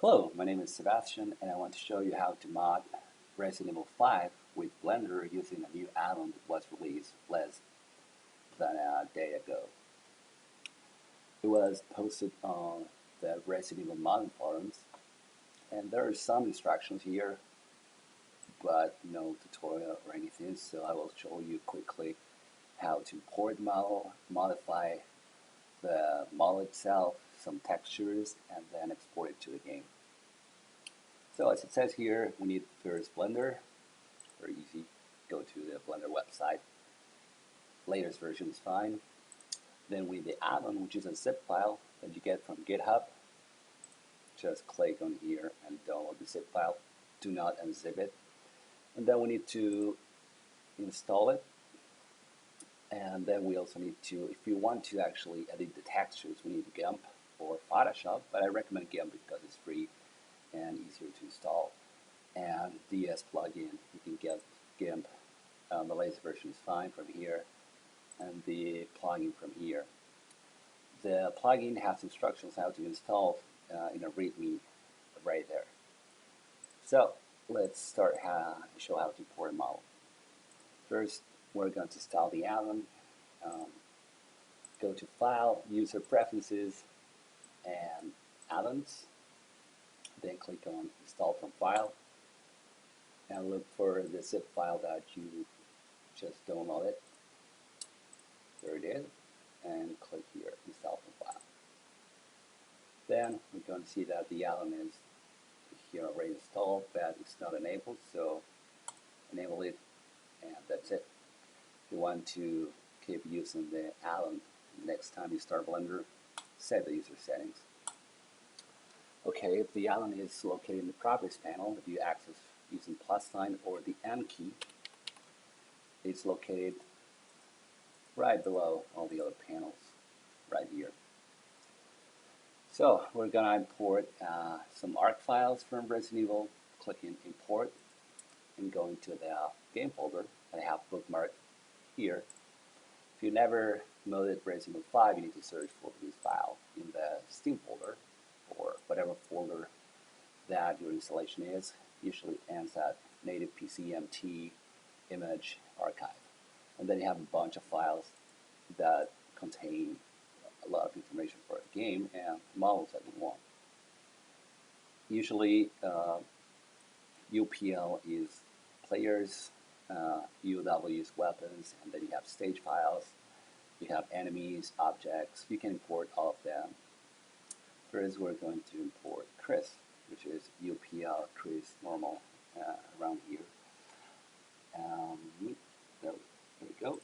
Hello, my name is Sebastian and I want to show you how to mod Resident Evil 5 with Blender using a new add-on that was released less than a day ago. It was posted on the Resident Evil modding forums and there are some instructions here but no tutorial or anything, so I will show you quickly how to import the model, modify the model itself, some textures, and then export it to the game. So as it says here, we need first Blender. Very easy. Go to the Blender website. Latest version is fine. Then we need the add-on, which is a zip file that you get from GitHub. Just click on here and download the zip file. Do not unzip it. And then we need to install it. And then we also need to, if you want to actually edit the textures, we need GIMP or Photoshop, but I recommend GIMP because it's free and easier to install. And DS plugin, you can get GIMP. The latest version is fine from here, and the plugin from here. The plugin has instructions how to install in a README right there. So let's start show how to import a model. First, we're going to install the add-on. Go to File, User Preferences, and Add-ons. Then click on Install from File, and look for the zip file that you just downloaded. There it is, and click here, Install from File. Then we're going to see that the add-on is here already installed, but it's not enabled, so enable it, and that's it. If you want to keep using the add-on next time you start Blender, set the user settings. Okay, if the add-on is located in the Properties panel, if you access using +sign or the M key, it's located right below all the other panels, right here. So we're going to import some ARC files from Resident Evil, clicking Import, and going to the game folder that I have bookmarked here. If you never modded Resident Evil 5, you need to search for this file in the Steam folder, or whatever folder that your installation is. Usually ends at native PCMT image archive. And then you have a bunch of files that contain a lot of information for a game and models that you want. Usually UPL is players, UW is weapons, and then you have stage files, you have enemies, objects. You can import all of them. First, we're going to import Chris, which is UPL Chris normal around here. There we go.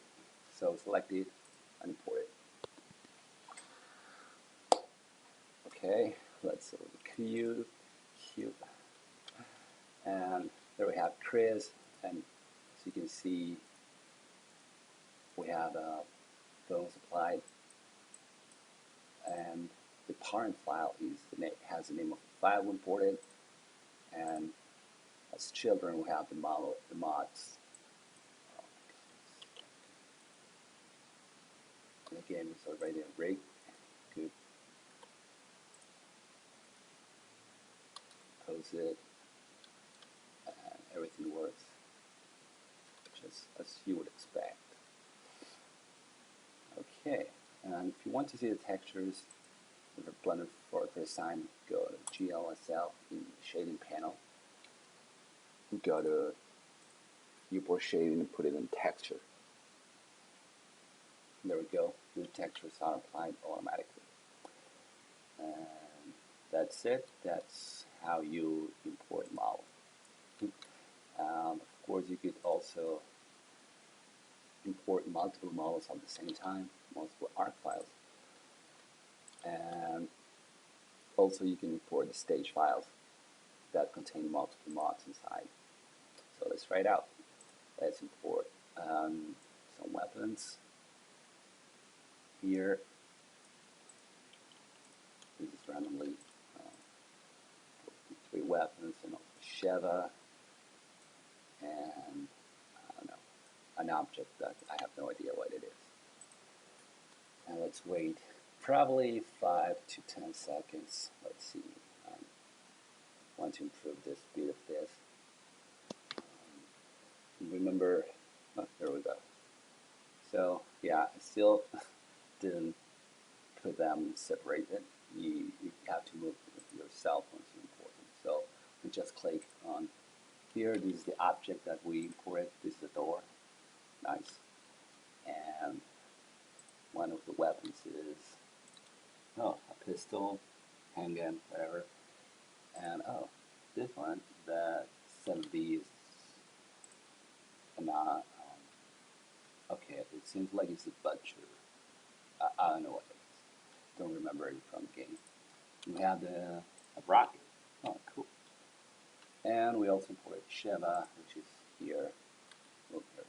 So select it and import it. Okay, let's select the cube, and there we have Chris, and as you can see, we have bones applied, and the parent file has the name of the file imported, and as children we have the mods. And again, it's already a rig. Good. Close it, and everything works just as you would expect. Okay, and if you want to see the textures with a Blender for the first time, go to GLSL in the shading panel. Go to viewport shading and put it in texture. There we go. The textures are applied automatically. And that's it. That's how you import model. Of course, you could also import multiple models at the same time, multiple ARC files. And also you can import the stage files that contain multiple mods inside. So let's try it out. Let's import some weapons. Here, this is randomly 3 weapons, and Sheva, and I don't know, an object that I have no idea what it is. And let's wait probably 5 to 10 seconds. Let's see. want to improve the speed of this. Remember, oh, there we go. So yeah, I still didn't put them separated. You have to move yourself once you import them. So we just click on here. This is the object that we imported. This is the door. Nice. And one of the weapons is, oh, a pistol, handgun, whatever. And oh, this one, the 7B is not, okay, it seems like it's a butcher. I don't know what it is. Don't remember it from the game. We have the a rocket. Oh, cool. And we also imported Sheva, which is here. Look here.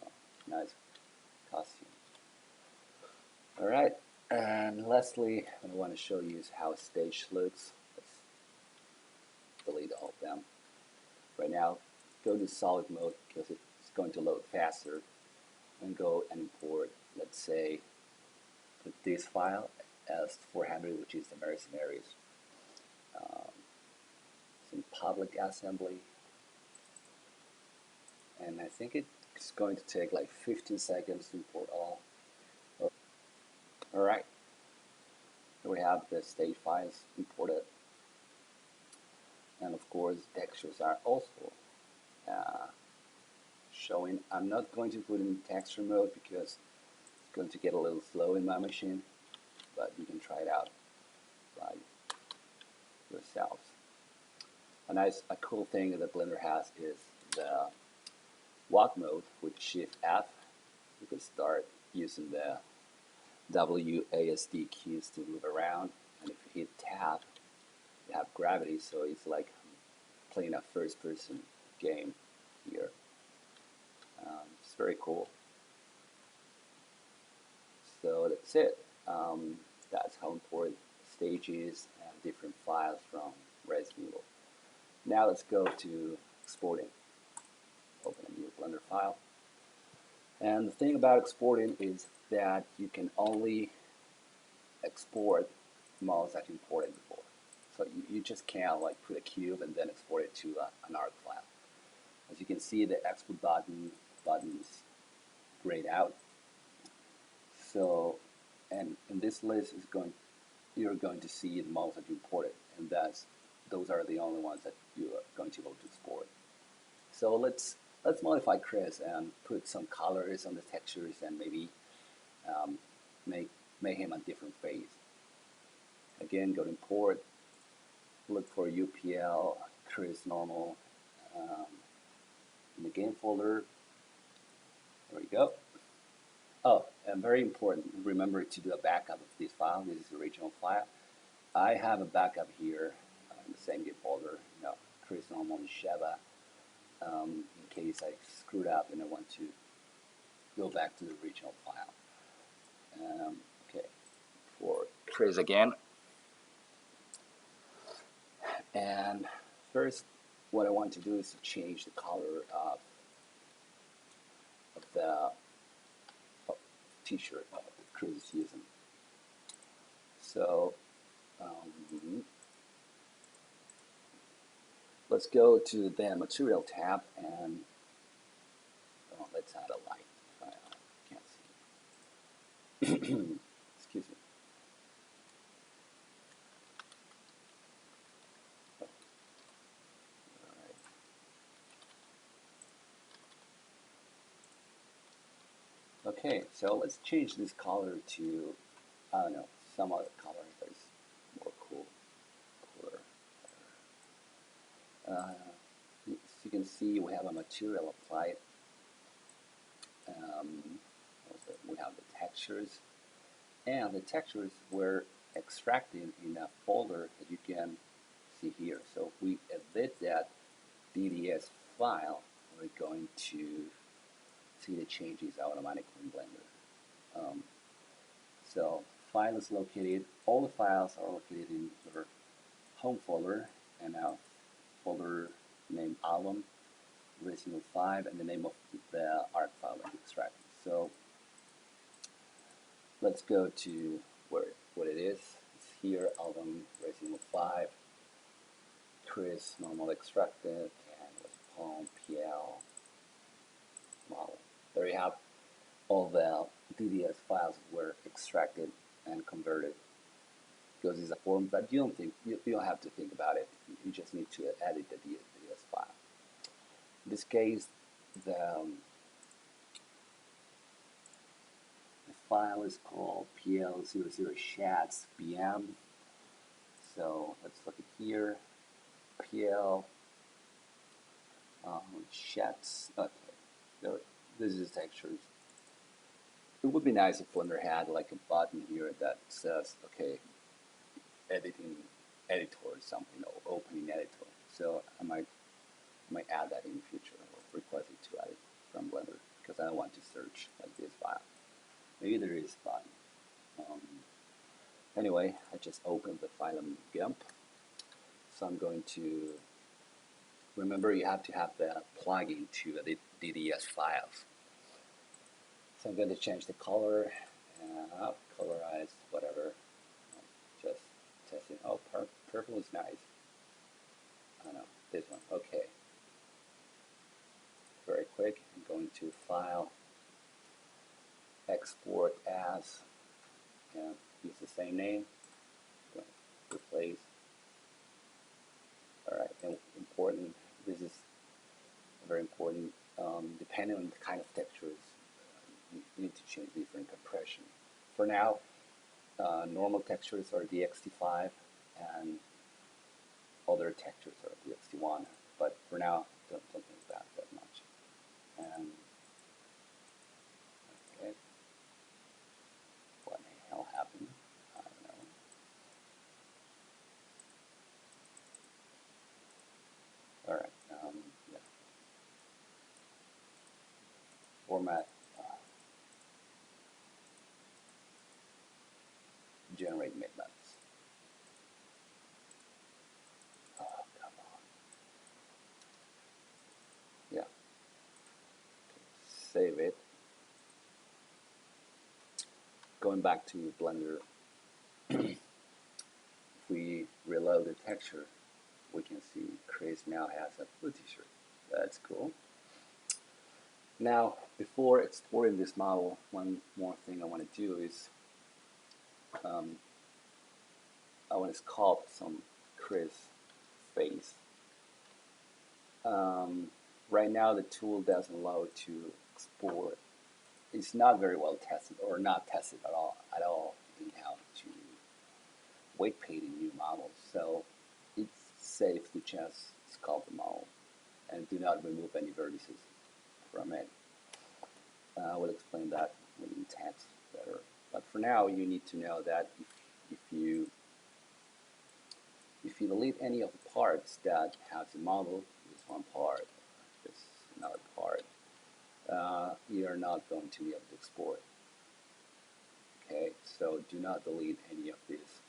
Oh, nice costume. All right. And lastly, what I want to show you is how a stage looks. Let's delete all of them. Right now, go to solid mode because it's going to load faster. And go and import, let's say, put this file as 400, which is the mercenaries. Some public assembly. And I think it's going to take like 15 seconds to import all. Alright, here we have the stage files imported. And of course, textures are also showing. I'm not going to put in texture mode because it's going to get a little slow in my machine, but you can try it out by yourselves. A cool thing that Blender has is the walk mode with Shift F. You can start using the WASD keys to move around, and if you hit Tab, you have gravity, so it's like playing a first-person game here. It's very cool. So that's it. That's how important stages and different files from Resident Evil. Now let's go to exporting. Open a new Blender file. And the thing about exporting is that you can only export models that you imported before. So you just can't like put a cube and then export it to an ARC file. As you can see, the export button is grayed out. So, and in this list you're going to see the models that you imported, and those are the only ones that you are going to be able to export. So let's modify Chris and put some colors on the textures and maybe make him a different face. Again, go to import, look for UPL, Chris normal, in the game folder. There we go. Oh, and very important, remember to do a backup of this file. This is the original file. I have a backup here in the same game folder, Chris normal and Sheva, in case I screwed up and I want to go back to the original file. Okay, for Chris again. And first, what I want to do is to change the color of the t-shirt that Chris is using. So let's go to the Material tab and let's add a light. I can't see. Excuse me. Okay, so let's change this color to, I don't know, some other color that is more cool. As you can see, we have a material applied. We have the textures, and the textures were extracted in a folder that you can see here. So if we edit that DDS file, we're going to see the changes automatically in Blender. So file is located, all the files are located in your home folder, and now folder named Albam, Resident Evil 5, and the name of the ARC file that you extracted. So let's go to what it is. It's here, Albam, Resident Evil 5. Chris normal extracted and was Palm PL model. There you have all the DDS files were extracted and converted because it's a form that you don't have to think about it. You just need to edit the DDS file. In this case, the file is called PL00 BM. So let's look at here. PL chats. Okay, this is textures. It would be nice if Blender had like a button here that says, okay, editing editor or something, or opening editor. So I might add that in the future, or request it to add it from Blender, because I don't want to search like this file. Maybe there is fun. Anyway, I just opened the file in GIMP. So I'm going to, remember you have to have the plugin to the DDS files. So I'm going to change the color, colorize, whatever. Just testing. Oh, purple is nice. I don't know, this one, okay. Very quick, I'm going to File, Export As, and use the same name. Replace. Alright, and important, this is very important. Depending on the kind of textures, you need to change different compression. For now, normal textures are DXT5 and other textures are DXT1, but for now, don't think about that much. And okay, what the hell happened? I don't know. All right, yeah. Format, generate bitmaps. Oh, come on. Yeah. Save it. Going back to Blender, if we reload the texture, we can see Chris now has a blue t-shirt. That's cool. Now, before exporting this model, one more thing I want to do is I want to sculpt some Chris face. Right now, the tool doesn't allow it to export. It's not very well tested, or not tested at all in how to weight painting new models. So it's safe to just sculpt the model and do not remove any vertices from it. I will explain that in text better. But for now, you need to know that if you delete any of the parts that has the model, this one part, this another part, you are not going to be able to export. Okay, so do not delete any of these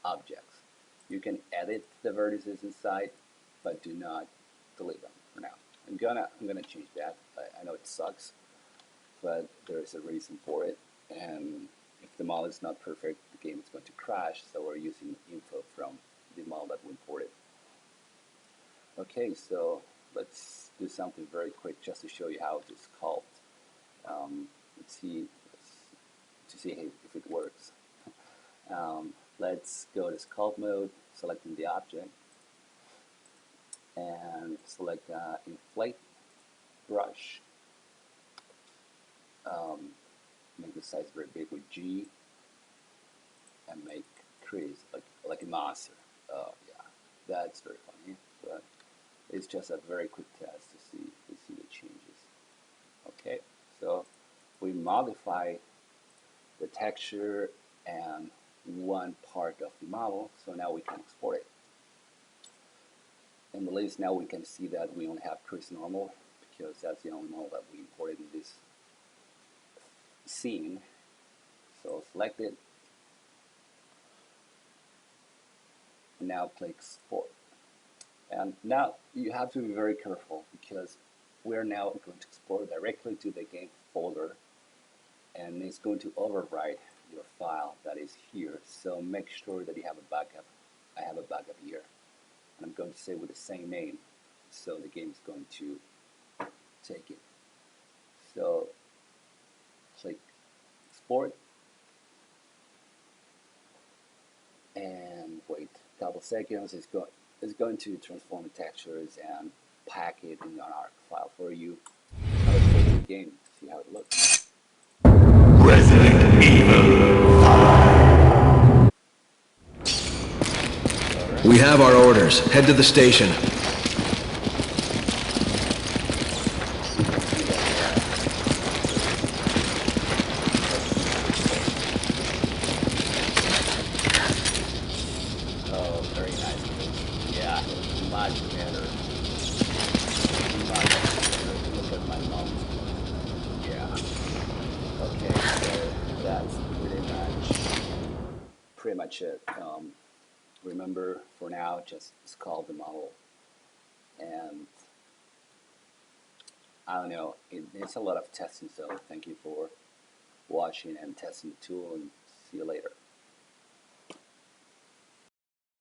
objects. You can edit the vertices inside, but do not delete them for now. I'm gonna change that. I know it sucks, but there is a reason for it. And if the model is not perfect, the game is going to crash. So we're using info from the model that we imported. Okay, so let's do something very quick just to show you how to sculpt. Let's see if it works. Let's go to sculpt mode, selecting the object, and select inflate brush. Make the size very big with G, and make Chris like a monster. Oh yeah, that's very funny. But it's just a very quick test to see the changes. Okay, so we modify the texture and one part of the model, so now we can export it. In the list now we can see that we only have Chris normal, because that's the only model that we imported in this scene. So select it, and now click export. And now you have to be very careful, because we're now going to export directly to the game folder, and it's going to overwrite your file that is here. So make sure that you have a backup. I have a backup here, and I'm going say with the same name, so the game is going to take it. So click export and wait a couple seconds. It's going to transform the textures and pack it in an ARC file for you. Now let's play the game, see how it looks. Resident Evil 5. We have our orders. Head to the station. Oh, very nice. Yeah, much better. Much better. Look at my mom. Yeah. Okay, so that's pretty much it. Remember, for now, just call the model, and I don't know. It's a lot of testing, so thank you for watching and testing the tool, and see you later.